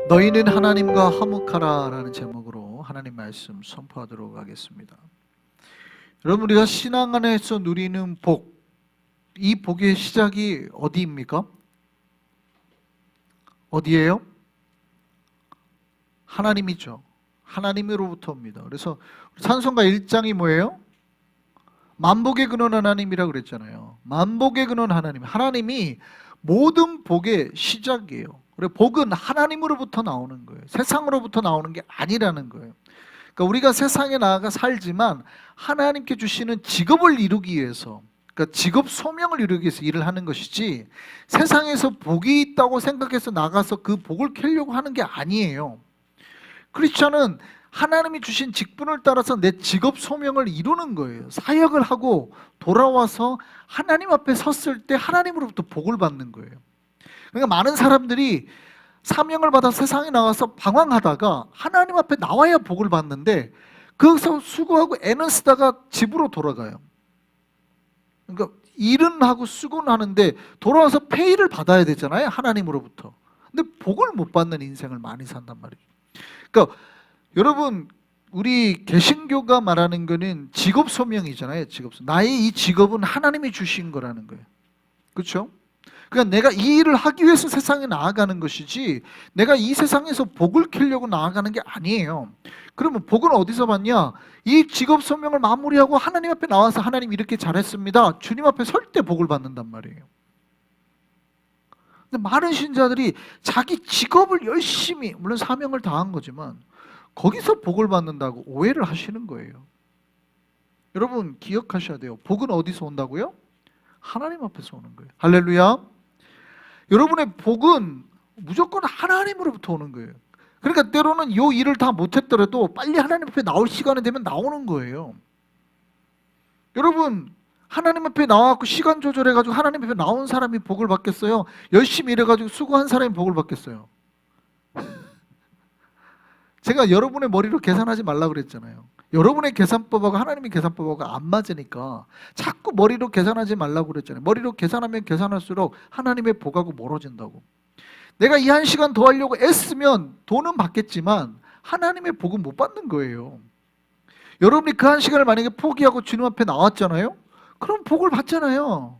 너희는 하나님과 화목하라 라는 제목으로 하나님 말씀 선포하도록 하겠습니다. 여러분, 우리가 신앙 안에서 누리는 복, 이 복의 시작이 어디입니까? 어디예요? 하나님이죠. 하나님으로부터 옵니다. 그래서 찬송가 1장이 뭐예요? 만복의 근원 하나님이라고 그랬잖아요. 만복의 근원 하나님, 하나님이 모든 복의 시작이에요. 그래, 복은 하나님으로부터 나오는 거예요. 세상으로부터 나오는 게 아니라는 거예요. 그러니까 우리가 세상에 나아가 살지만 하나님께 주시는 직업을 이루기 위해서, 그러니까 직업 소명을 이루기 위해서 일을 하는 것이지, 세상에서 복이 있다고 생각해서 나가서 그 복을 캐려고 하는 게 아니에요. 크리스천은 하나님이 주신 직분을 따라서 내 직업 소명을 이루는 거예요. 사역을 하고 돌아와서 하나님 앞에 섰을 때 하나님으로부터 복을 받는 거예요. 그러니까 많은 사람들이 사명을 받아 세상에 나와서 방황하다가 하나님 앞에 나와야 복을 받는데, 거기서 수고하고 애는 쓰다가 집으로 돌아가요. 그러니까 일은 하고 수고는 하는데 돌아와서 페이를 받아야 되잖아요, 하나님으로부터. 근데 복을 못 받는 인생을 많이 산단 말이에요. 그러니까 여러분, 우리 개신교가 말하는 거는 직업 소명이잖아요. 직업 소명. 나의 이 직업은 하나님이 주신 거라는 거예요. 그렇죠? 그러니까 내가 이 일을 하기 위해서 세상에 나아가는 것이지, 내가 이 세상에서 복을 캐려고 나아가는 게 아니에요. 그러면 복은 어디서 받냐? 이 직업 소명을 마무리하고 하나님 앞에 나와서 하나님 이렇게 잘했습니다, 주님 앞에 설 때 복을 받는단 말이에요. 근데 많은 신자들이 자기 직업을 열심히, 물론 사명을 다한 거지만 거기서 복을 받는다고 오해를 하시는 거예요. 여러분, 기억하셔야 돼요. 복은 어디서 온다고요? 하나님 앞에서 오는 거예요. 할렐루야. 여러분의 복은 무조건 하나님으로부터 오는 거예요. 그러니까 때로는 이 일을 다 못했더라도 빨리 하나님 앞에 나올 시간이 되면 나오는 거예요. 여러분, 하나님 앞에 나와서 시간 조절해가지고 하나님 앞에 나온 사람이 복을 받겠어요? 열심히 일해가지고 수고한 사람이 복을 받겠어요? 제가 여러분의 머리로 계산하지 말라고 그랬잖아요. 여러분의 계산법하고 하나님의 계산법하고 안 맞으니까 자꾸 머리로 계산하지 말라고 그랬잖아요. 머리로 계산하면 계산할수록 하나님의 복하고 멀어진다고. 내가 이 1시간 더 하려고 애쓰면 돈은 받겠지만 하나님의 복은 못 받는 거예요. 여러분이 그 1시간을 만약에 포기하고 주님 앞에 나왔잖아요? 그럼 복을 받잖아요.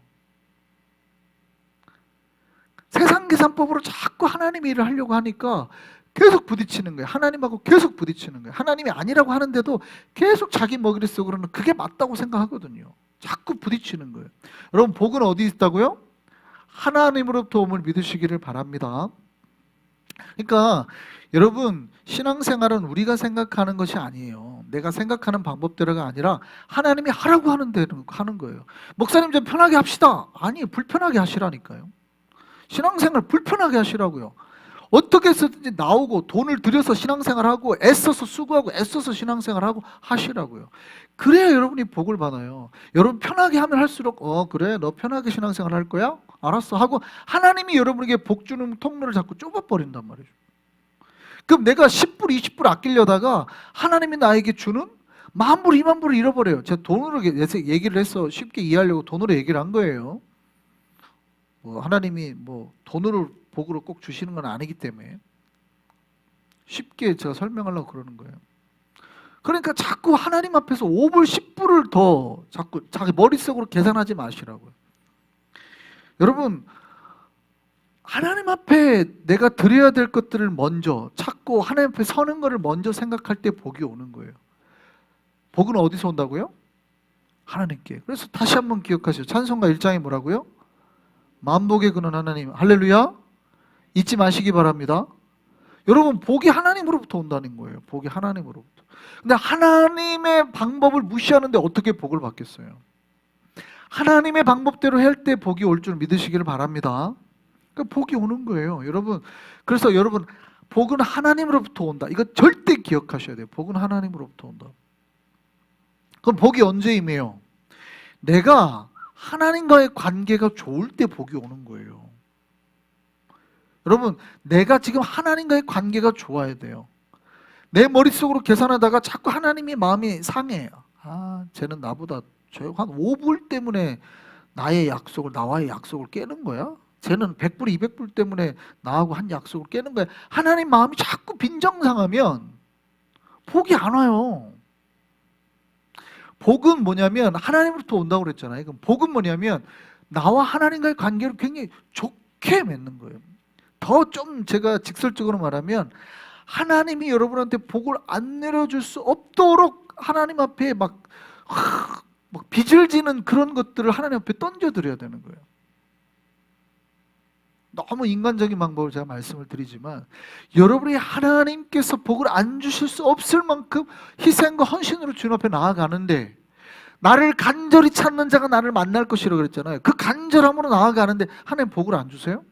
세상 계산법으로 자꾸 하나님의 일을 하려고 하니까 계속 부딪히는 거예요. 하나님하고 계속 부딪히는 거예요. 하나님이 아니라고 하는데도 계속 자기 머릿속으로는 그게 맞다고 생각하거든요. 자꾸 부딪히는 거예요. 여러분, 복은 어디 있다고요? 하나님으로부터 옴을 믿으시기를 바랍니다. 그러니까 여러분, 신앙생활은 우리가 생각하는 것이 아니에요. 내가 생각하는 방법대로가 아니라 하나님이 하라고 하는 대로 하는 거예요. 목사님 좀 편하게 합시다. 아니, 불편하게 하시라니까요. 신앙생활 불편하게 하시라고요. 어떻게 해서든지 나오고 돈을 들여서 신앙생활하고 애써서 수고하고 애써서 신앙생활하고 하시라고요. 그래야 여러분이 복을 받아요. 여러분 편하게 하면 할수록 그래, 너 편하게 신앙생활 할 거야? 알았어 하고 하나님이 여러분에게 복 주는 통로를 자꾸 좁아버린단 말이죠. 그럼 내가 10불 20불 아끼려다가 하나님이 나에게 주는 10,000불 20,000불을 잃어버려요. 제가 돈으로 얘기를 해서 쉽게 이해하려고 돈으로 얘기를 한 거예요. 하나님이 돈으로 복으로 꼭 주시는 건 아니기 때문에 쉽게 제가 설명하려고 그러는 거예요. 그러니까 자꾸 하나님 앞에서 5불 10불을 더 자꾸 자기 머릿속으로 계산하지 마시라고요. 여러분, 하나님 앞에 내가 드려야 될 것들을 먼저 찾고 하나님 앞에 서는 것을 먼저 생각할 때 복이 오는 거예요. 복은 어디서 온다고요? 하나님께. 그래서 다시 한번 기억하시죠. 찬송가 1장이 뭐라고요? 만복의 근원 하나님. 할렐루야. 잊지 마시기 바랍니다. 여러분, 복이 하나님으로부터 온다는 거예요. 복이 하나님으로부터. 근데 하나님의 방법을 무시하는데 어떻게 복을 받겠어요? 하나님의 방법대로 할 때 복이 올 줄 믿으시기를 바랍니다. 그러니까 복이 오는 거예요, 여러분. 그래서 여러분, 복은 하나님으로부터 온다. 이거 절대 기억하셔야 돼요. 복은 하나님으로부터 온다. 그럼 복이 언제 임해요? 내가 하나님과의 관계가 좋을 때 복이 오는 거예요. 여러분, 내가 지금 하나님과의 관계가 좋아야 돼요. 내 머릿속으로 계산하다가 자꾸 하나님의 마음이 상해요. 쟤는 나보다 한 5불 때문에 나와의 약속을 깨는 거야? 쟤는 100불, 200불 때문에 나하고 한 약속을 깨는 거야. 하나님 마음이 자꾸 빈정상하면 복이 안 와요. 복은 뭐냐면 하나님으로부터 온다고 그랬잖아요. 그럼 복은 뭐냐면 나와 하나님과의 관계를 굉장히 좋게 맺는 거예요. 더 좀 제가 직설적으로 말하면 하나님이 여러분한테 복을 안 내려줄 수 없도록 하나님 앞에 막 빚을 지는 그런 것들을 하나님 앞에 던져드려야 되는 거예요. 너무 인간적인 방법을 제가 말씀을 드리지만 여러분이 하나님께서 복을 안 주실 수 없을 만큼 희생과 헌신으로 주님 앞에 나아가는데 나를 간절히 찾는 자가 나를 만날 것이라고 그랬잖아요. 그 간절함으로 나아가는데 하나님 복을 안 주세요?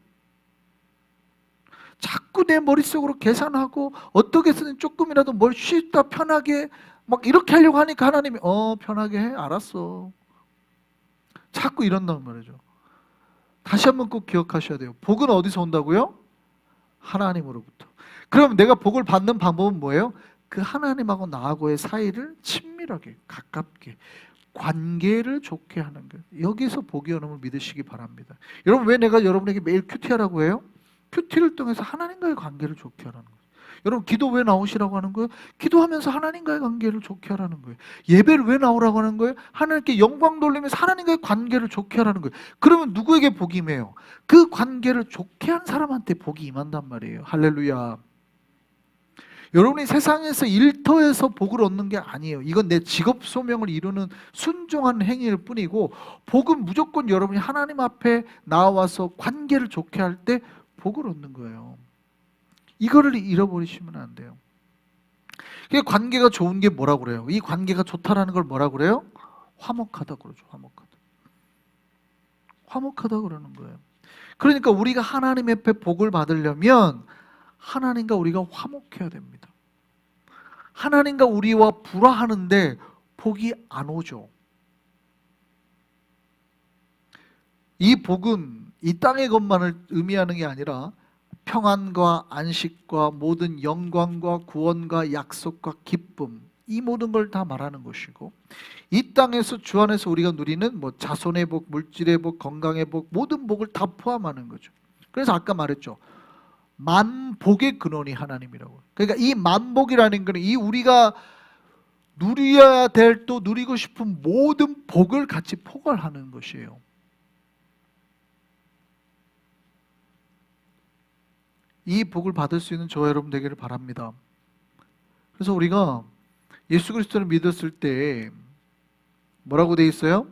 자꾸 내 머릿속으로 계산하고 어떻게 해서든 조금이라도 뭘 쉽다 편하게 막 이렇게 하려고 하니까 하나님이 편하게 해 알았어 자꾸 이런단 말이죠. 다시 한번 꼭 기억하셔야 돼요. 복은 어디서 온다고요? 하나님으로부터. 그럼 내가 복을 받는 방법은 뭐예요? 그 하나님하고 나하고의 사이를 친밀하게 가깝게 관계를 좋게 하는 거예요. 여기서 복이 오는 걸 믿으시기 바랍니다. 여러분 왜 내가 여러분에게 매일 큐티하라고 해요? 큐티를 통해서 하나님과의 관계를 좋게 하라는 거예요. 여러분 기도 왜 나오시라고 하는 거예요? 기도하면서 하나님과의 관계를 좋게 하라는 거예요. 예배를 왜 나오라고 하는 거예요? 하나님께 영광 돌리면서 하나님과의 관계를 좋게 하라는 거예요. 그러면 누구에게 복이 임해요? 그 관계를 좋게 한 사람한테 복이 임한단 말이에요. 할렐루야. 여러분이 세상에서 일터에서 복을 얻는 게 아니에요. 이건 내 직업 소명을 이루는 순종한 행위일 뿐이고 복은 무조건 여러분이 하나님 앞에 나와서 관계를 좋게 할 때 복을 얻는 거예요. 이거를 잃어버리시면 안 돼요. 관계가 좋은 게 뭐라고 그래요? 이 관계가 좋다라는 걸 뭐라고 그래요? 화목하다 그러죠. 화목하다 그러는 거예요. 그러니까 우리가 하나님 앞에 복을 받으려면 하나님과 우리가 화목해야 됩니다. 하나님과 우리와 불화하는데 복이 안 오죠. 이 복은 이 땅의 것만을 의미하는 게 아니라 평안과 안식과 모든 영광과 구원과 약속과 기쁨 이 모든 걸 다 말하는 것이고 이 땅에서 주 안에서 우리가 누리는 자손의 복, 물질의 복, 건강의 복 모든 복을 다 포함하는 거죠. 그래서 아까 말했죠. 만복의 근원이 하나님이라고. 그러니까 이 만복이라는 것은 이 우리가 누려야 될 또 누리고 싶은 모든 복을 같이 포괄하는 것이에요. 이 복을 받을 수 있는 저와 여러분 되기를 바랍니다. 그래서 우리가 예수 그리스도를 믿었을 때 뭐라고 돼 있어요?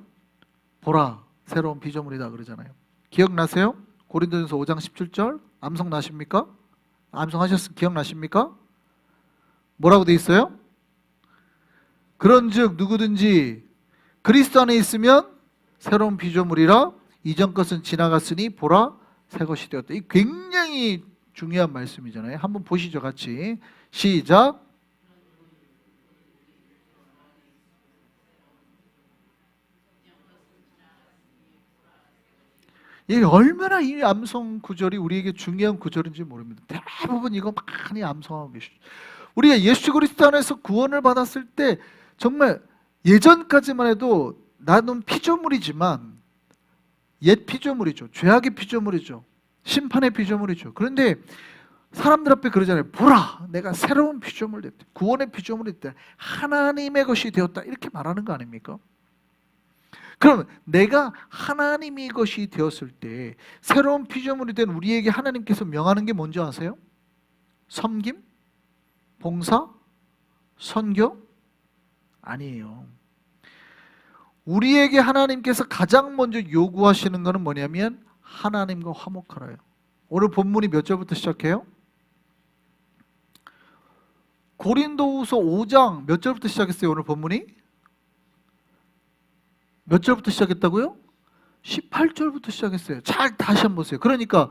보라 새로운 피조물이다 그러잖아요. 기억나세요? 고린도전서 5장 17절 암송 나십니까? 암송하셨으면 기억나십니까? 뭐라고 돼 있어요? 그런즉 누구든지 그리스도 안에 있으면 새로운 피조물이라 이전 것은 지나갔으니 보라 새 것이 되었다. 이 굉장히 중요한 말씀이잖아요. 한번 보시죠 같이. 시작. 이게 얼마나 이 암송 구절이 우리에게 중요한 구절인지 모릅니다. 대부분 이거 많이 암송하고 계시죠. 우리가 예수 그리스도 안에서 구원을 받았을 때 정말 예전까지만 해도 나는 피조물이지만 옛 피조물이죠. 죄악의 피조물이죠. 심판의 피조물이죠. 그런데 사람들 앞에 그러잖아요. 보라 내가 새로운 피조물 됐다. 구원의 피조물이 됐다. 하나님의 것이 되었다. 이렇게 말하는 거 아닙니까? 그럼 내가 하나님의 것이 되었을 때 새로운 피조물이 된 우리에게 하나님께서 명하는 게 뭔지 아세요? 섬김? 봉사? 선교? 아니에요. 우리에게 하나님께서 가장 먼저 요구하시는 것은 뭐냐면 하나님과 화목하라요. 오늘 본문이 몇 절부터 시작해요? 고린도후서 5장 몇 절부터 시작했어요? 오늘 본문이? 몇 절부터 시작했다고요? 18절부터 시작했어요. 잘 다시 한번 보세요. 그러니까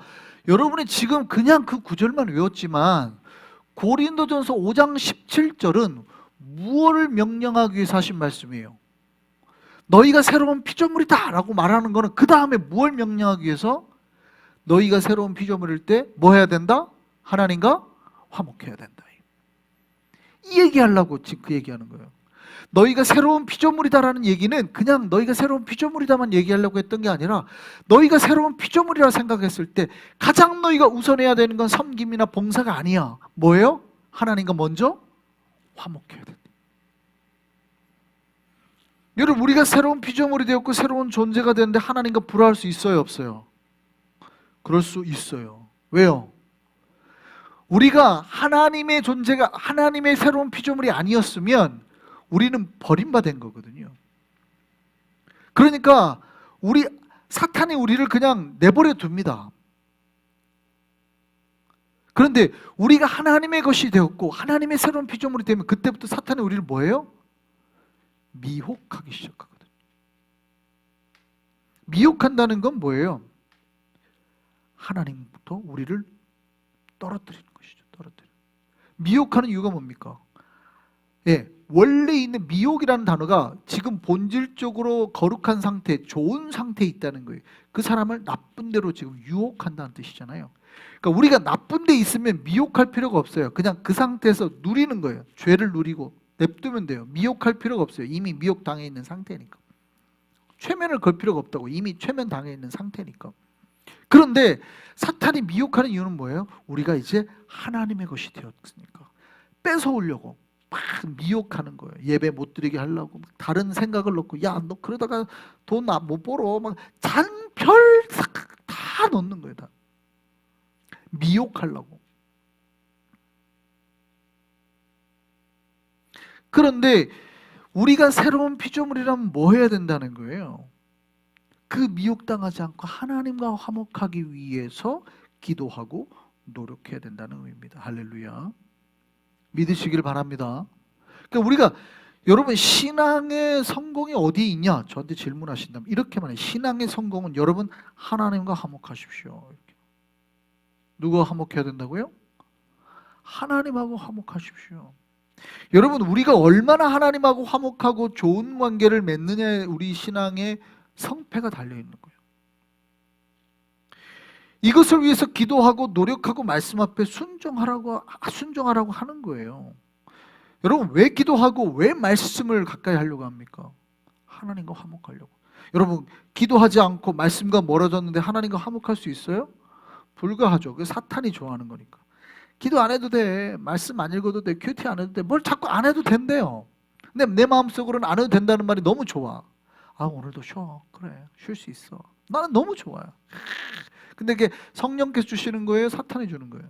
여러분이 지금 그냥 그 구절만 외웠지만 고린도전서 5장 17절은 무엇을 명령하기 위해서 하신 말씀이에요? 너희가 새로운 피조물이다 라고 말하는 거는 그 다음에 무엇을 명령하기 위해서? 너희가 새로운 피조물일 때 뭐 해야 된다? 하나님과 화목해야 된다. 이 얘기하려고 지금 그 얘기하는 거예요. 너희가 새로운 피조물이다라는 얘기는 그냥 너희가 새로운 피조물이다만 얘기하려고 했던 게 아니라 너희가 새로운 피조물이라 생각했을 때 가장 너희가 우선해야 되는 건 섬김이나 봉사가 아니야. 뭐예요? 하나님과 먼저 화목해야 된다. 여러분, 우리가 새로운 피조물이 되었고 새로운 존재가 되는데 하나님과 불화할 수 있어요, 없어요? 그럴 수 있어요. 왜요? 우리가 하나님의 존재가 하나님의 새로운 피조물이 아니었으면 우리는 버림받은 거거든요. 그러니까 사탄이 우리를 그냥 내버려 둡니다. 그런데 우리가 하나님의 것이 되었고 하나님의 새로운 피조물이 되면 그때부터 사탄이 우리를 뭐예요? 미혹하기 시작하거든요. 미혹한다는 건 뭐예요? 하나님부터 우리를 떨어뜨리는 것이죠. 미혹하는 이유가 뭡니까? 원래 있는 미혹이라는 단어가 지금 본질적으로 거룩한 상태, 좋은 상태에 있다는 거예요. 그 사람을 나쁜 대로 지금 유혹한다는 뜻이잖아요. 그러니까 우리가 나쁜 데 있으면 미혹할 필요가 없어요. 그냥 그 상태에서 누리는 거예요. 죄를 누리고 냅두면 돼요. 미혹할 필요가 없어요. 이미 미혹당해 있는 상태니까. 최면을 걸 필요가 없다고. 이미 최면 당해 있는 상태니까. 그런데 사탄이 미혹하는 이유는 뭐예요? 우리가 이제 하나님의 것이 되었으니까 뺏어오려고 막 미혹하는 거예요. 예배 못 드리게 하려고 다른 생각을 넣고, 야, 너 그러다가 돈 못 벌어, 막 잔별 다 넣는 거예요. 다 미혹하려고. 그런데 우리가 새로운 피조물이라면 뭐 해야 된다는 거예요? 그 미혹당하지 않고 하나님과 화목하기 위해서 기도하고 노력해야 된다는 의미입니다. 할렐루야. 믿으시길 바랍니다. 그러니까 우리가, 여러분, 신앙의 성공이 어디에 있냐? 저한테 질문하신다면 이렇게만 해요. 신앙의 성공은 여러분 하나님과 화목하십시오. 이렇게. 누가 화목해야 된다고요? 하나님하고 화목하십시오. 여러분, 우리가 얼마나 하나님하고 화목하고 좋은 관계를 맺느냐에 우리 신앙의 성패가 달려있는 거예요. 이것을 위해서 기도하고 노력하고 말씀 앞에 순종하라고 하는 거예요. 여러분, 왜 기도하고 왜 말씀을 가까이 하려고 합니까? 하나님과 화목하려고. 여러분, 기도하지 않고 말씀과 멀어졌는데 하나님과 화목할 수 있어요? 불가하죠. 그 사탄이 좋아하는 거니까. 기도 안 해도 돼. 말씀 안 읽어도 돼. 큐티 안 해도 돼. 뭘 자꾸 안 해도 된대요. 근데 내 마음속으로는 안 해도 된다는 말이 너무 좋아. 아, 오늘도 쉬어. 그래, 쉴 수 있어. 나는 너무 좋아요. 근데 이게 성령께서 주시는 거예요? 사탄이 주는 거예요?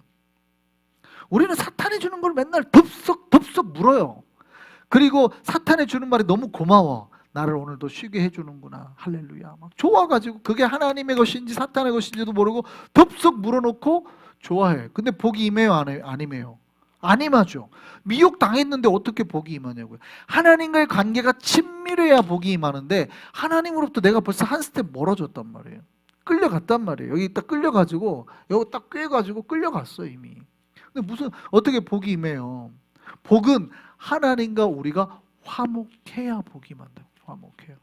우리는 사탄이 주는 걸 맨날 덥석 물어요. 그리고 사탄이 주는 말이 너무 고마워. 나를 오늘도 쉬게 해주는구나. 할렐루야. 막 좋아가지고 그게 하나님의 것인지 사탄의 것인지도 모르고 덥석 물어놓고 좋아해. 근데 복이 임해요? 안 임해요? 안 임하죠. 미혹 당했는데 어떻게 복이 임하냐고요. 하나님과의 관계가 친밀해야 복이 임하는데 하나님으로부터 내가 벌써 한 스텝 멀어졌단 말이에요. 끌려갔단 말이에요. 여기 딱 끌려가지고 여기 딱 꿰가지고 끌려갔어 이미. 근데 어떻게 복이 임해요? 복은 하나님과 우리가 화목해야 복이 임한다. 화목해요.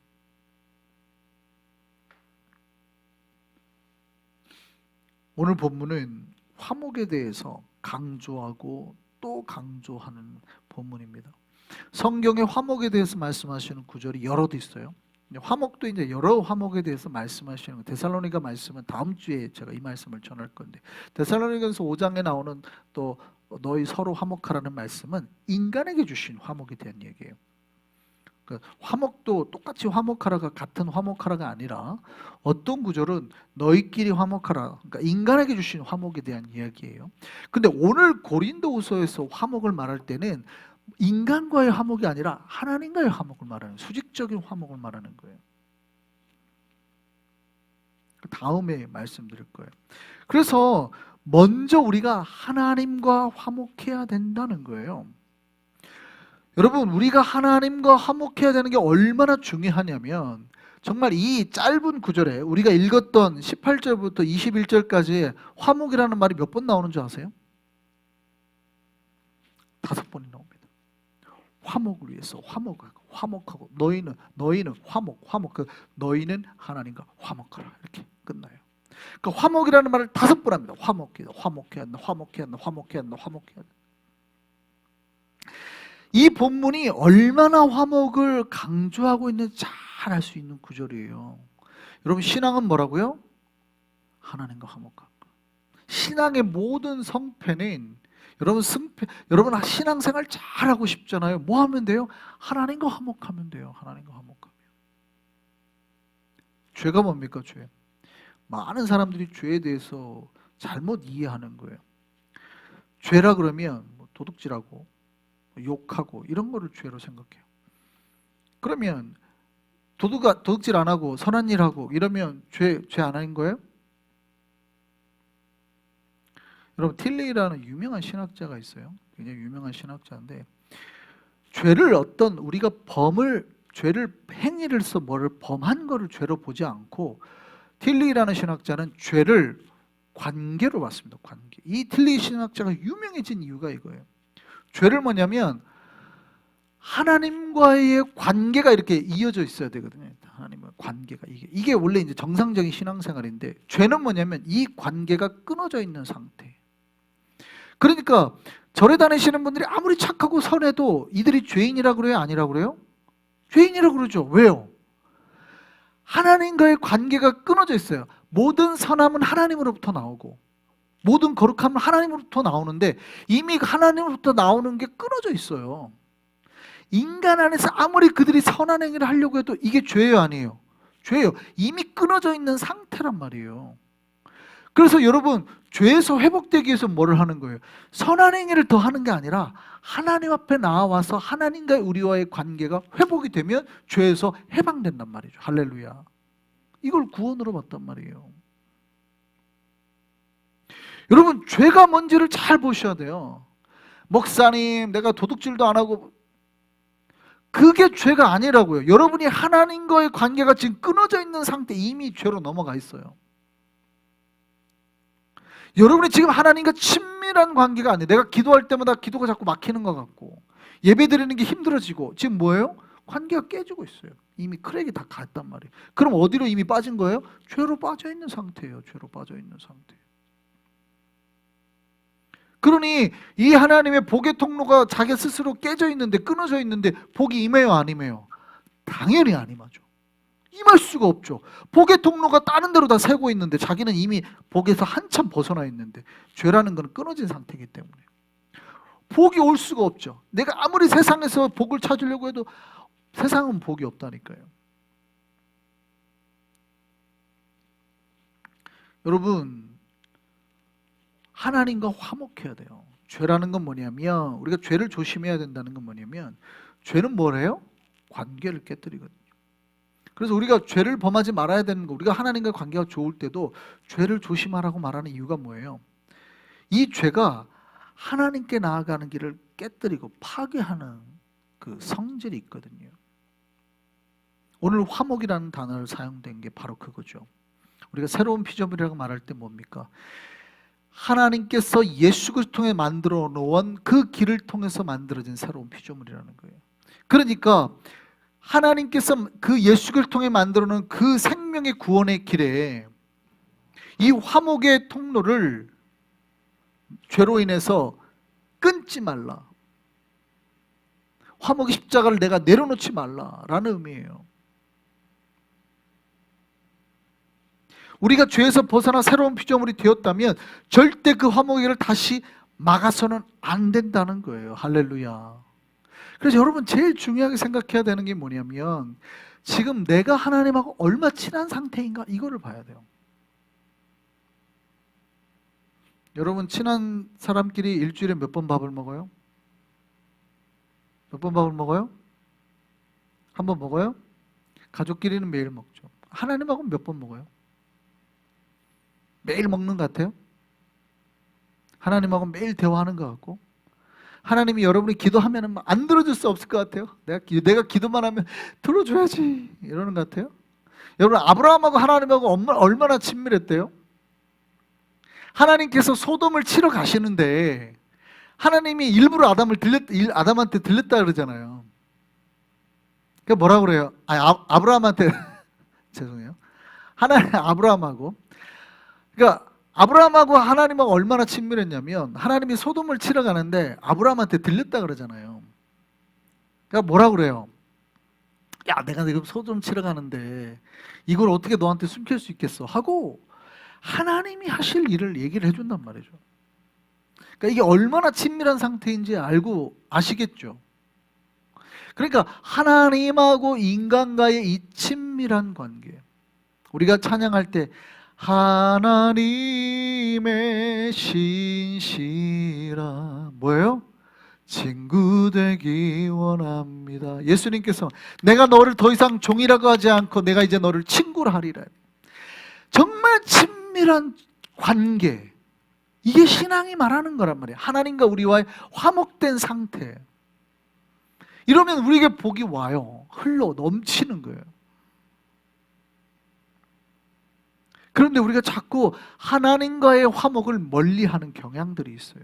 오늘 본문은 화목에 대해서 강조하고 또 강조하는 본문입니다. 성경에 화목에 대해서 말씀하시는 구절이 여럿 있어요. 화목도 이제 여러 화목에 대해서 말씀하시는 거. 데살로니가 말씀은 다음 주에 제가 이 말씀을 전할 건데, 데살로니가서 5장에 나오는 또 너희 서로 화목하라는 말씀은 인간에게 주신 화목에 대한 얘기예요. 그러니까 화목도 똑같이 화목하라가 같은 화목하라가 아니라 어떤 구절은 너희끼리 화목하라, 그러니까 인간에게 주신 화목에 대한 이야기예요. 근데 오늘 고린도후서에서 화목을 말할 때는 인간과의 화목이 아니라 하나님과의 화목을 말하는, 수직적인 화목을 말하는 거예요. 다음에 말씀드릴 거예요. 그래서 먼저 우리가 하나님과 화목해야 된다는 거예요. 여러분, 우리가 하나님과 화목해야 되는 게 얼마나 중요하냐면, 정말 이 짧은 구절에 우리가 읽었던 18절부터 21절까지 화목이라는 말이 몇 번 나오는 줄 아세요? 5번이 나옵니다. 화목을 위해서 화목하고 너희는 화목 그 너희는 하나님과 화목하라, 이렇게 끝나요. 그러니까 화목이라는 말을 5번 합니다. 화목해야 한다. 이 본문이 얼마나 화목을 강조하고 있는지 잘 알 수 있는 구절이에요. 여러분, 신앙은 뭐라고요? 하나님과 화목함. 신앙의 모든 성패는 여러분 신앙생활 잘하고 싶잖아요. 뭐 하면 돼요? 하나님과 화목하면 돼요. 하나님과 화목하면. 죄가 뭡니까? 죄. 많은 사람들이 죄에 대해서 잘못 이해하는 거예요. 죄라 그러면 도둑질하고 욕하고 이런 거를 죄로 생각해요. 그러면 도둑질 안 하고 선한 일 하고 이러면 죄 안 하는 거예요? 여러분, 틸레이라는 유명한 신학자가 있어요. 굉장히 유명한 신학자인데, 우리가 죄를 행위를서 뭐를 범한 거를 죄로 보지 않고, 틸레이라는 신학자는 죄를 관계로 봤습니다. 관계. 이 틸레이 신학자가 유명해진 이유가 이거예요. 죄를 뭐냐면 하나님과의 관계가 이렇게 이어져 있어야 되거든요. 하나님과 관계가 이게 원래 이제 정상적인 신앙생활인데, 죄는 뭐냐면 이 관계가 끊어져 있는 상태. 그러니까 절에 다니시는 분들이 아무리 착하고 선해도 이들이 죄인이라고 그래요? 아니라고 그래요? 죄인이라고 그러죠. 왜요? 하나님과의 관계가 끊어져 있어요. 모든 선함은 하나님으로부터 나오고 모든 거룩함은 하나님으로부터 나오는데, 이미 하나님으로부터 나오는 게 끊어져 있어요. 인간 안에서 아무리 그들이 선한 행위를 하려고 해도 이게 죄예요, 아니에요? 죄예요. 이미 끊어져 있는 상태란 말이에요. 그래서 여러분, 죄에서 회복되기 위해서 뭐를 하는 거예요? 선한 행위를 더 하는 게 아니라 하나님 앞에 나와서 하나님과 우리와의 관계가 회복이 되면 죄에서 해방된단 말이죠. 할렐루야. 이걸 구원으로 봤단 말이에요. 여러분, 죄가 뭔지를 잘 보셔야 돼요. 목사님, 내가 도둑질도 안 하고, 그게 죄가 아니라고요. 여러분이 하나님과의 관계가 지금 끊어져 있는 상태, 이미 죄로 넘어가 있어요. 여러분이 지금 하나님과 친밀한 관계가 아니에요. 내가 기도할 때마다 기도가 자꾸 막히는 것 같고 예배 드리는 게 힘들어지고, 지금 뭐예요? 관계가 깨지고 있어요. 이미 크랙이 다 갔단 말이에요. 그럼 어디로 이미 빠진 거예요? 죄로 빠져 있는 상태예요. 죄로 빠져 있는 상태. 그러니 이 하나님의 복의 통로가 자기 스스로 깨져 있는데, 끊어져 있는데 복이 임해요, 안 임해요? 당연히 안 임하죠. 임할 수가 없죠. 복의 통로가 다른 데로 다 새고 있는데 자기는 이미 복에서 한참 벗어나 있는데, 죄라는 것은 끊어진 상태이기 때문에 복이 올 수가 없죠. 내가 아무리 세상에서 복을 찾으려고 해도 세상은 복이 없다니까요. 여러분, 하나님과 화목해야 돼요. 죄라는 건 뭐냐면, 우리가 죄를 조심해야 된다는 건 뭐냐면, 죄는 뭐래요? 관계를 깨뜨리거든요. 그래서 우리가 죄를 범하지 말아야 되는 거, 우리가 하나님과 관계가 좋을 때도 죄를 조심하라고 말하는 이유가 뭐예요? 이 죄가 하나님께 나아가는 길을 깨뜨리고 파괴하는 그 성질이 있거든요. 오늘 화목이라는 단어를 사용된 게 바로 그거죠. 우리가 새로운 피조물이라고 말할 때 뭡니까? 하나님께서 예수 그리스도를 통해 만들어 놓은 그 길을 통해서 만들어진 새로운 피조물이라는 거예요. 그러니까 하나님께서 그 예수 그리스도를 통해 만들어 놓은 그 생명의 구원의 길에 이 화목의 통로를 죄로 인해서 끊지 말라. 화목의 십자가를 내가 내려놓지 말라라는 의미예요. 우리가 죄에서 벗어나 새로운 피조물이 되었다면 절대 그 화목의 길을 다시 막아서는 안 된다는 거예요. 할렐루야. 그래서 여러분, 제일 중요하게 생각해야 되는 게 뭐냐면, 지금 내가 하나님하고 얼마 친한 상태인가, 이거를 봐야 돼요. 여러분, 친한 사람끼리 일주일에 몇 번 밥을 먹어요? 몇 번 밥을 먹어요? 한 번 먹어요? 가족끼리는 매일 먹죠. 하나님하고는 몇 번 먹어요? 매일 먹는 것 같아요? 하나님하고 매일 대화하는 것 같고, 하나님이 여러분이 기도하면 안 들어줄 수 없을 것 같아요. 내가 기도만 하면 들어줘야지 이러는 것 같아요. 여러분, 아브라함하고 하나님하고 얼마나 친밀했대요? 하나님께서 소돔을 치러 가시는데 하나님이 일부러 아담한테 들렸다 그러잖아요. 그러니까 뭐라 그래요? 아브라함한테 죄송해요. 아브라함하고, 그러니까 아브라함하고 하나님하고 얼마나 친밀했냐면, 하나님이 소돔을 치러 가는데 아브라함한테 들렸다 그러잖아요. 그러니까 뭐라 그래요? 야, 내가 지금 소좀 치러 가는데 이걸 어떻게 너한테 숨길 수 있겠어? 하고 하나님이 하실 일을 얘기를 해준단 말이죠. 그러니까 이게 얼마나 친밀한 상태인지 알고 아시겠죠? 그러니까 하나님하고 인간과의 이 친밀한 관계, 우리가 찬양할 때 하나님의 신실한 뭐예요? 친구 되기 원합니다. 예수님께서 내가 너를 더 이상 종이라고 하지 않고 내가 이제 너를 친구로 하리라. 정말 친밀한 관계, 이게 신앙이 말하는 거란 말이에요. 하나님과 우리와의 화목된 상태. 이러면 우리에게 복이 와요. 흘러 넘치는 거예요. 그런데 우리가 자꾸 하나님과의 화목을 멀리하는 경향들이 있어요.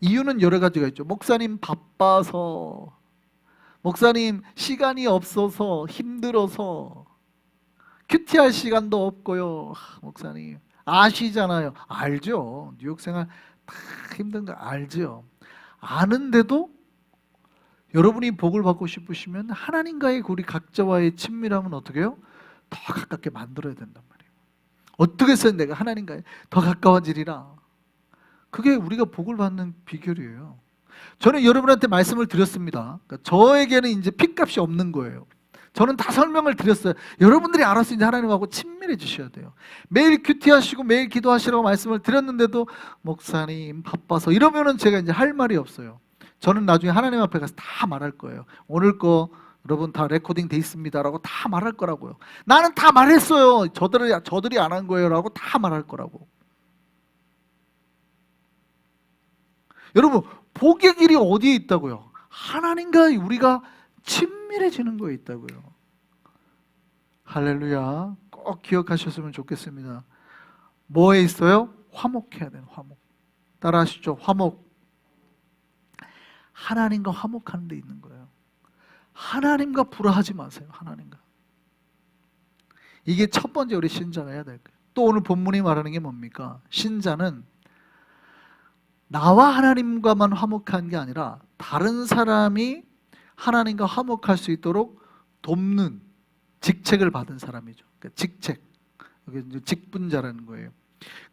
이유는 여러 가지가 있죠. 목사님 바빠서, 목사님 시간이 없어서, 힘들어서, 큐티할 시간도 없고요. 목사님 아시잖아요. 알죠. 뉴욕 생활 다 힘든 거 알죠. 아는데도 여러분이 복을 받고 싶으시면 하나님과의 우리 각자와의 친밀함은 어떻게 해요? 더 가깝게 만들어야 된단 말이에요. 어떻게 해서 내가 하나님과 더 가까워지리라. 그게 우리가 복을 받는 비결이에요. 저는 여러분한테 말씀을 드렸습니다. 그러니까 저에게는 이제 핏값이 없는 거예요. 저는 다 설명을 드렸어요. 여러분들이 알아서 이제 하나님하고 친밀해지셔야 돼요. 매일 큐티하시고 매일 기도하시라고 말씀을 드렸는데도 목사님 바빠서 이러면은 제가 이제 할 말이 없어요. 저는 나중에 하나님 앞에 가서 다 말할 거예요. 오늘 거 여러분 다 레코딩 돼 있습니다라고 다 말할 거라고요. 나는 다 말했어요. 저들이 안 한 거예요라고 다 말할 거라고. 여러분, 복의 길이 어디에 있다고요? 하나님과 우리가 친밀해지는 거에 있다고요. 할렐루야. 꼭 기억하셨으면 좋겠습니다. 뭐에 있어요? 화목해야 돼요. 화목. 따라하시죠. 화목. 하나님과 화목하는 데 있는 거예요. 하나님과 불화하지 마세요. 하나님과. 이게 첫 번째 우리 신자가 해야 될 거예요. 또 오늘 본문이 말하는 게 뭡니까? 신자는 나와 하나님과만 화목한 게 아니라 다른 사람이 하나님과 화목할 수 있도록 돕는 직책을 받은 사람이죠. 그러니까 직책, 여기 이제 직분자라는 거예요.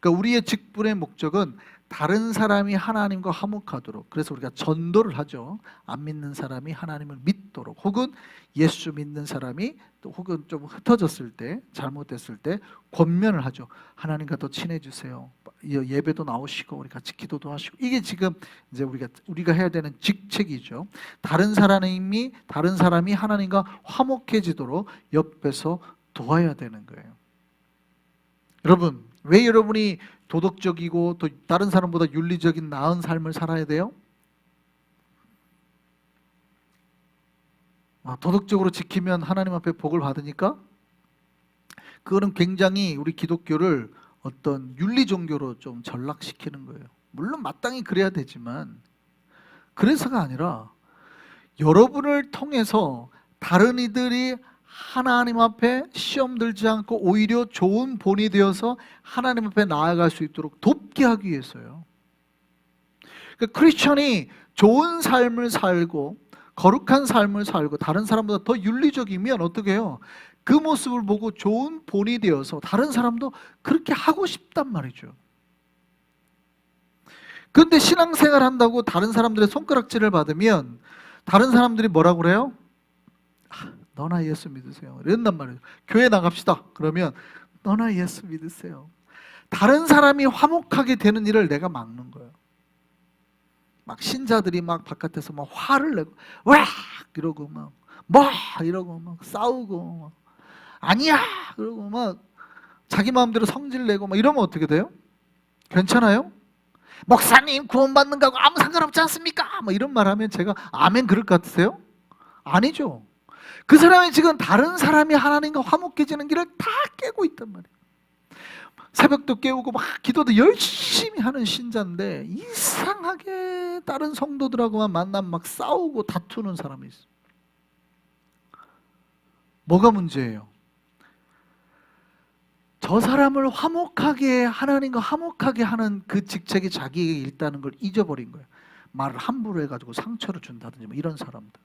그러니까 우리의 직분의 목적은 다른 사람이 하나님과 화목하도록, 그래서 우리가 전도를 하죠. 안 믿는 사람이 하나님을 믿도록, 혹은 예수 믿는 사람이 또 혹은 좀 흩어졌을 때, 잘못됐을 때 권면을 하죠. 하나님과 더 친해지세요. 예배도 나오시고 우리 같이 기도도 하시고. 이게 지금 이제 우리가 해야 되는 직책이죠. 다른 사람이 하나님과 화목해지도록 옆에서 도와야 되는 거예요. 여러분, 왜 여러분이 도덕적이고 또 다른 사람보다 윤리적인 나은 삶을 살아야 돼요? 도덕적으로 지키면 하나님 앞에 복을 받으니까? 그거는 굉장히 우리 기독교를 어떤 윤리 종교로 좀 전락시키는 거예요. 물론 마땅히 그래야 되지만 그래서가 아니라 여러분을 통해서 다른 이들이 하나님 앞에 시험 들지 않고 오히려 좋은 본이 되어서 하나님 앞에 나아갈 수 있도록 돕게 하기 위해서요. 그러니까 크리스천이 좋은 삶을 살고 거룩한 삶을 살고 다른 사람보다 더 윤리적이면 어떻게 해요? 그 모습을 보고 좋은 본이 되어서 다른 사람도 그렇게 하고 싶단 말이죠. 그런데 신앙생활 한다고 다른 사람들의 손가락질을 받으면 다른 사람들이 뭐라고 그래요? 너나 예수 믿으세요. 이런단 말이에요. 교회 나갑시다. 그러면 너나 예수 믿으세요. 다른 사람이 화목하게 되는 일을 내가 막는 거예요. 막 신자들이 막 바깥에서 막 화를 내고 와 이러고 막 뭐 이러고 막 싸우고 막 아니야 그러고 막 자기 마음대로 성질 내고 막 이러면 어떻게 돼요? 괜찮아요? 목사님 구원받는 거하고 아무 상관없지 않습니까? 뭐 이런 말 하면 제가 아멘 그럴 것 같으세요? 아니죠. 그 사람이 지금 다른 사람이 하나님과 화목해지는 길을 다 깨고 있단 말이에요. 새벽도 깨우고 막 기도도 열심히 하는 신자인데 이상하게 다른 성도들하고만 만나면 막 싸우고 다투는 사람이 있어요. 뭐가 문제예요? 저 사람을 화목하게 하나님과 화목하게 하는 그 직책이 자기에게 있다는 걸 잊어버린 거예요. 말을 함부로 해가지고 상처를 준다든지 뭐 이런 사람들.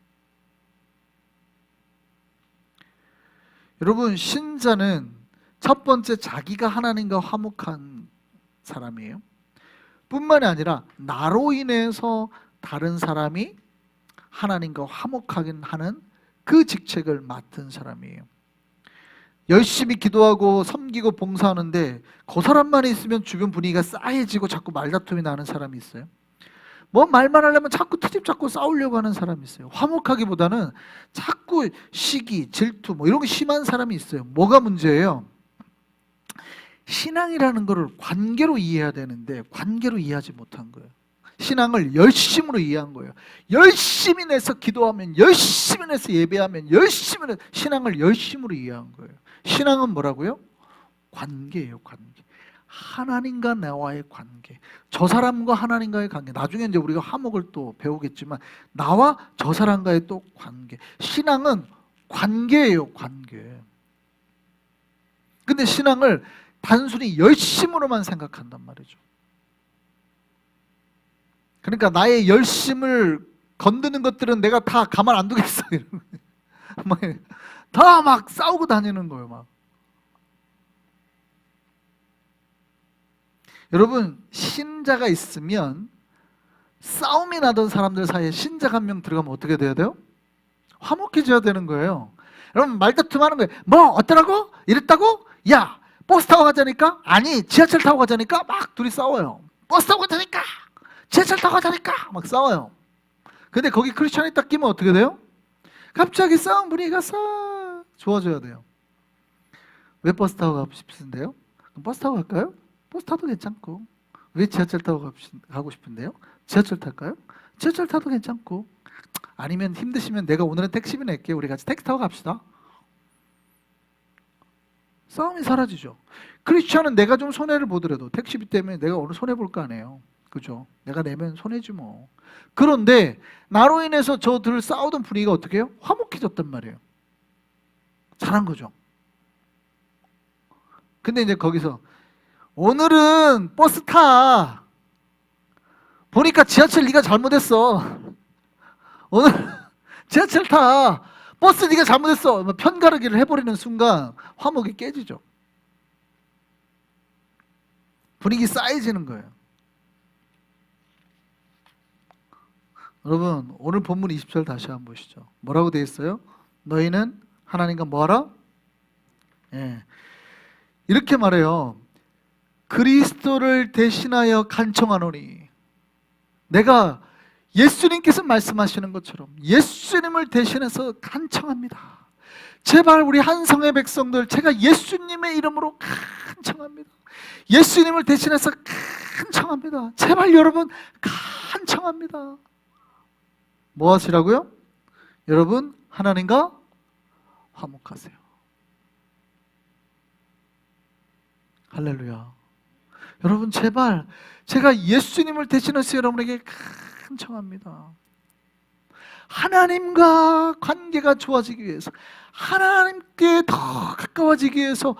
여러분, 신자는 첫 번째 자기가 하나님과 화목한 사람이에요. 뿐만이 아니라 나로 인해서 다른 사람이 하나님과 화목하게 하는 그 직책을 맡은 사람이에요. 열심히 기도하고 섬기고 봉사하는데 그 사람만 있으면 주변 분위기가 싸해지고 자꾸 말다툼이 나는 사람이 있어요. 뭐 말만 하려면 자꾸 트집 잡고 싸우려고 하는 사람이 있어요. 화목하기보다는 자꾸 시기, 질투 뭐 이런 게 심한 사람이 있어요. 뭐가 문제예요? 신앙이라는 것을 관계로 이해해야 되는데 관계로 이해하지 못한 거예요. 신앙을 열심으로 이해한 거예요. 열심히 내서 기도하면, 열심히 내서 예배하면, 열심히 내서 신앙을 열심으로 이해한 거예요. 신앙은 뭐라고요? 관계예요, 관계. 하나님과 나와의 관계. 저 사람과 하나님과의 관계. 나중에 이제 우리가 화목을 또 배우겠지만 나와 저 사람과의 또 관계. 신앙은 관계예요, 관계. 근데 신앙을 단순히 열심으로만 생각한단 말이죠. 그러니까 나의 열심을 건드는 것들은 내가 다 가만 안 두겠어. 다 막 싸우고 다니는 거예요, 막. 여러분, 신자가 있으면 싸움이 나던 사람들 사이에 신자가 한 명 들어가면 어떻게 돼야 돼요? 화목해져야 되는 거예요. 여러분, 말다툼 하는 거예요. 뭐 어떠라고? 이랬다고? 야, 버스 타고 가자니까? 아니, 지하철 타고 가자니까? 막 둘이 싸워요. 버스 타고 가자니까? 지하철 타고 가자니까? 막 싸워요. 근데 거기 크리스찬이 딱 끼면 어떻게 돼요? 갑자기 싸움 분위기가 싹 좋아져야 돼요. 왜 버스 타고 가고 싶으신데요? 그럼 버스 타고 갈까요? 버스 타도 괜찮고. 왜 지하철 타고 가고 싶은데요? 지하철 탈까요? 지하철 타도 괜찮고. 아니면 힘드시면 내가 오늘은 택시비 낼게요. 우리 같이 택시 타고 갑시다. 싸움이 사라지죠. 크리스찬은 내가 좀 손해를 보더라도 택시비 때문에 내가 오늘 손해 볼 거 아니에요. 그죠? 내가 내면 손해지 뭐. 그런데 나로 인해서 저들 싸우던 분위기가 어떻게 해요? 화목해졌단 말이에요. 잘한 거죠. 근데 이제 거기서 오늘은 버스 타. 보니까 지하철 네가 잘못했어. 오늘 지하철 타. 버스 네가 잘못했어. 편가르기를 해버리는 순간 화목이 깨지죠. 분위기 싸해지는 거예요. 여러분, 오늘 본문 20절 다시 한번 보시죠. 뭐라고 되어 있어요? 너희는 하나님과 뭐하라? 예. 이렇게 말해요. 그리스도를 대신하여 간청하노니. 내가 예수님께서 말씀하시는 것처럼 예수님을 대신해서 간청합니다. 제발 우리 한성의 백성들, 제가 예수님의 이름으로 간청합니다. 예수님을 대신해서 간청합니다. 제발 여러분 간청합니다. 뭐 하시라고요? 여러분 하나님과 화목하세요. 할렐루야. 여러분 제발 제가 예수님을 대신해서 여러분에게 간청합니다. 하나님과 관계가 좋아지기 위해서, 하나님께 더 가까워지기 위해서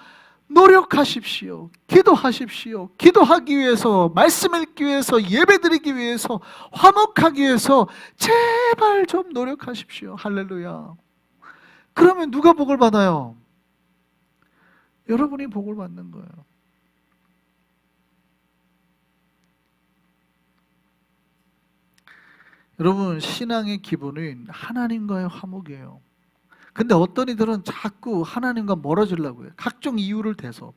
노력하십시오. 기도하십시오. 기도하기 위해서, 말씀 읽기 위해서, 예배 드리기 위해서, 화목하기 위해서 제발 좀 노력하십시오. 할렐루야. 그러면 누가 복을 받아요? 여러분이 복을 받는 거예요. 여러분, 신앙의 기본은 하나님과의 화목이에요. 근데 어떤 이들은 자꾸 하나님과 멀어지려고 해요. 각종 이유를 대서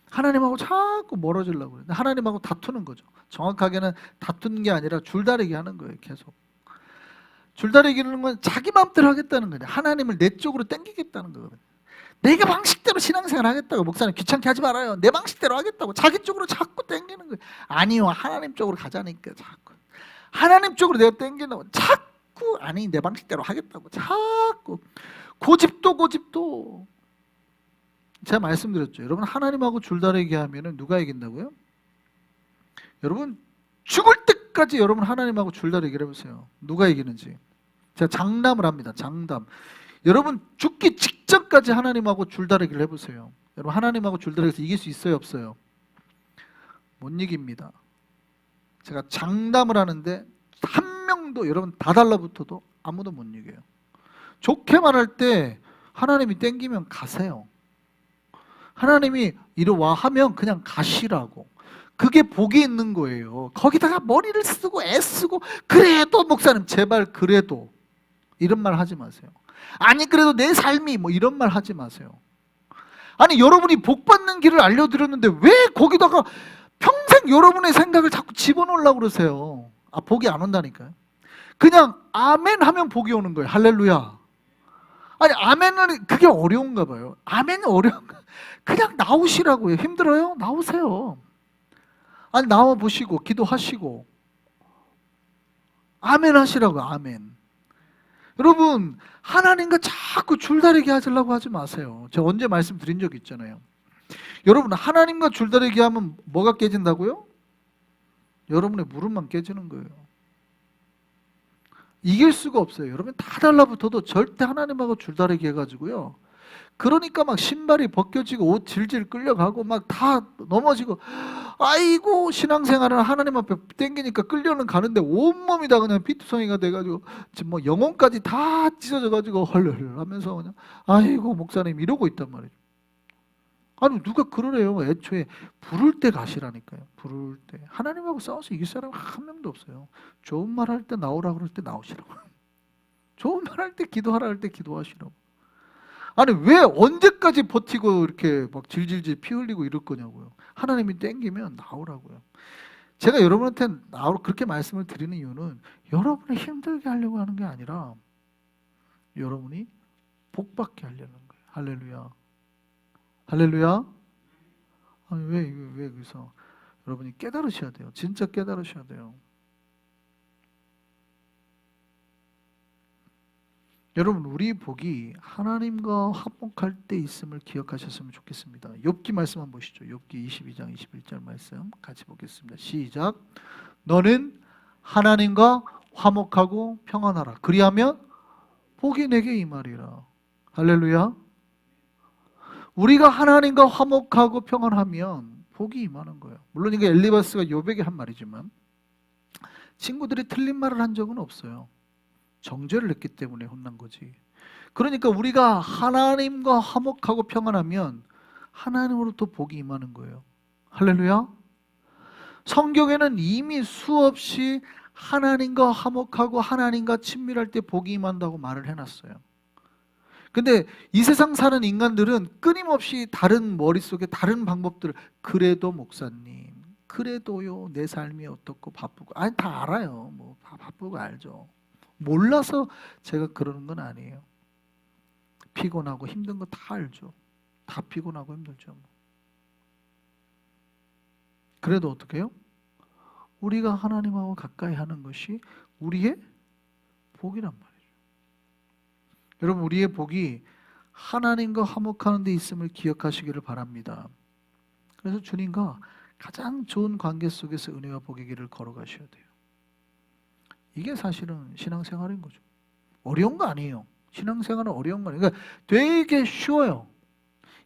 하나님하고 자꾸 멀어지려고 해요. 하나님하고 다투는 거죠. 정확하게는 다투는 게 아니라 줄다리기 하는 거예요. 계속 줄다리기는 건 자기 마음대로 하겠다는 거예요. 하나님을 내 쪽으로 당기겠다는 거거든요. 내가 방식대로 신앙생활 하겠다고. 목사님 귀찮게 하지 말아요. 내 방식대로 하겠다고. 자기 쪽으로 자꾸 당기는 거예요. 아니요, 하나님 쪽으로 가자니까. 자꾸 하나님 쪽으로 내가 당기려고 자꾸, 아니 내 방식대로 하겠다고 자꾸 고집도. 제가 말씀드렸죠. 여러분 하나님하고 줄다리기 하면은 누가 이긴다고요? 여러분 죽을 때까지 여러분 하나님하고 줄다리기를 해보세요. 누가 이기는지. 제가 장담을 합니다. 장담. 여러분 죽기 직전까지 하나님하고 줄다리기를 해보세요. 여러분 하나님하고 줄다리기에서 이길 수 있어요, 없어요? 못 이깁니다. 제가 장담을 하는데 한 명도, 여러분 다 달라붙어도 아무도 못 이겨요. 좋게 말할 때 하나님이 땡기면 가세요. 하나님이 이리 와 하면 그냥 가시라고. 그게 복이 있는 거예요. 거기다가 머리를 쓰고 애쓰고 그래도 목사님 제발 그래도 이런 말 하지 마세요. 아니 그래도 내 삶이 뭐 이런 말 하지 마세요. 아니 여러분이 복 받는 길을 알려드렸는데 왜 거기다가 평생 여러분의 생각을 자꾸 집어넣으려고 그러세요. 아 복이 안 온다니까요. 그냥 아멘 하면 복이 오는 거예요. 할렐루야. 아니 아멘은 그게 어려운가 봐요. 아멘은 어려운가. 그냥 나오시라고요. 힘들어요? 나오세요. 아니 나와 보시고 기도하시고 아멘 하시라고요. 아멘. 여러분 하나님과 자꾸 줄다리기 하려고 하지 마세요. 제가 언제 말씀드린 적 있잖아요. 여러분 하나님과 줄다리기 하면 뭐가 깨진다고요? 여러분의 무릎만 깨지는 거예요. 이길 수가 없어요. 여러분 다 달라붙어도 절대 하나님하고 줄다리기 해가지고요. 그러니까 막 신발이 벗겨지고 옷 질질 끌려가고 막 다 넘어지고 아이고 신앙생활은 하나님 앞에 땡기니까 끌려는 가는데 온몸이 다 그냥 피투성이가 돼가지고 지금 뭐 영혼까지 다 찢어져가지고 헐헐 하면서 그냥 아이고 목사님 이러고 있단 말이죠. 아니 누가 그러래요. 애초에 부를 때 가시라니까요. 부를 때 하나님하고 싸워서 이길 사람 한 명도 없어요. 좋은 말 할 때 나오라 그럴 때 나오시라고. 좋은 말 할 때 기도하라 할 때 기도하시라고. 아니 왜 언제까지 버티고 이렇게 막 질질질 피 흘리고 이럴 거냐고요. 하나님이 땡기면 나오라고요. 제가 여러분한테 나오라 그렇게 말씀을 드리는 이유는 여러분을 힘들게 하려고 하는 게 아니라 여러분이 복받게 하려는 거예요. 할렐루야. 할렐루야. 아니 왜 그래서 여러분이 깨달으셔야 돼요. 진짜 깨달으셔야 돼요. 여러분 우리 복이 하나님과 화목할 때 있음을 기억하셨으면 좋겠습니다. 욥기 말씀 한번 보시죠. 욥기 22장 21절 말씀 같이 보겠습니다. 시작. 너는 하나님과 화목하고 평안하라. 그리하면 복이 내게 임하리라. 할렐루야. 우리가 하나님과 화목하고 평안하면 복이 임하는 거예요. 물론 이게 엘리바스가 욥에게 한 말이지만 친구들이 틀린 말을 한 적은 없어요. 정죄를 했기 때문에 혼난 거지. 그러니까 우리가 하나님과 화목하고 평안하면 하나님으로부터 복이 임하는 거예요. 할렐루야. 성경에는 이미 수없이 하나님과 화목하고 하나님과 친밀할 때 복이 임한다고 말을 해놨어요. 근데 이 세상 사는 인간들은 끊임없이 다른 머릿속에 다른 방법들을 그래도 목사님 그래도요 내 삶이 어떻고 바쁘고 아니 다 알아요. 뭐 바쁘고 알죠. 몰라서 제가 그러는 건 아니에요. 피곤하고 힘든 거 다 알죠. 다 피곤하고 힘들죠. 그래도 어떻게 해요? 우리가 하나님하고 가까이 하는 것이 우리의 복이란 말이에요. 여러분 우리의 복이 하나님과 화목하는 데 있음을 기억하시기를 바랍니다. 그래서 주님과 가장 좋은 관계 속에서 은혜와 복의 길을 걸어가셔야 돼요. 이게 사실은 신앙생활인 거죠. 어려운 거 아니에요. 신앙생활은 어려운 거 아니에요. 그러니까 되게 쉬워요.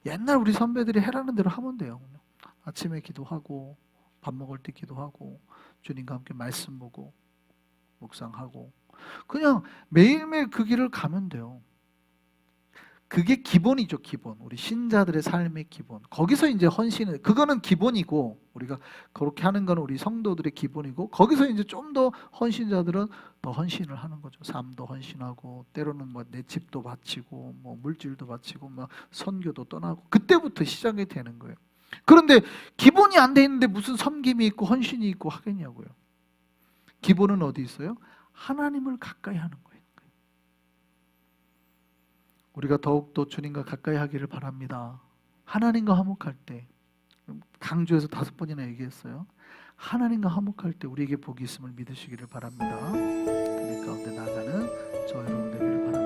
옛날 우리 선배들이 해라는 대로 하면 돼요. 아침에 기도하고 밥 먹을 때 기도하고 주님과 함께 말씀 보고 묵상하고 그냥 매일매일 그 길을 가면 돼요. 그게 기본이죠. 기본. 우리 신자들의 삶의 기본. 거기서 이제 헌신을 그거는 기본이고 우리가 그렇게 하는 건 우리 성도들의 기본이고 거기서 이제 좀 더 헌신자들은 더 헌신을 하는 거죠. 삶도 헌신하고 때로는 뭐 내 집도 바치고 뭐 물질도 바치고 뭐 선교도 떠나고 그때부터 시작이 되는 거예요. 그런데 기본이 안 돼 있는데 무슨 섬김이 있고 헌신이 있고 하겠냐고요. 기본은 어디 있어요? 하나님을 가까이 하는 거예요. 우리가 더욱더 주님과 가까이 하기를 바랍니다. 하나님과 화목할 때 강조해서 5번이나 얘기했어요. 하나님과 화목할 때 우리에게 복이 있음을 믿으시기를 바랍니다. 그러니까 가운데 나아가는 저 여러분 되기를 바랍니다.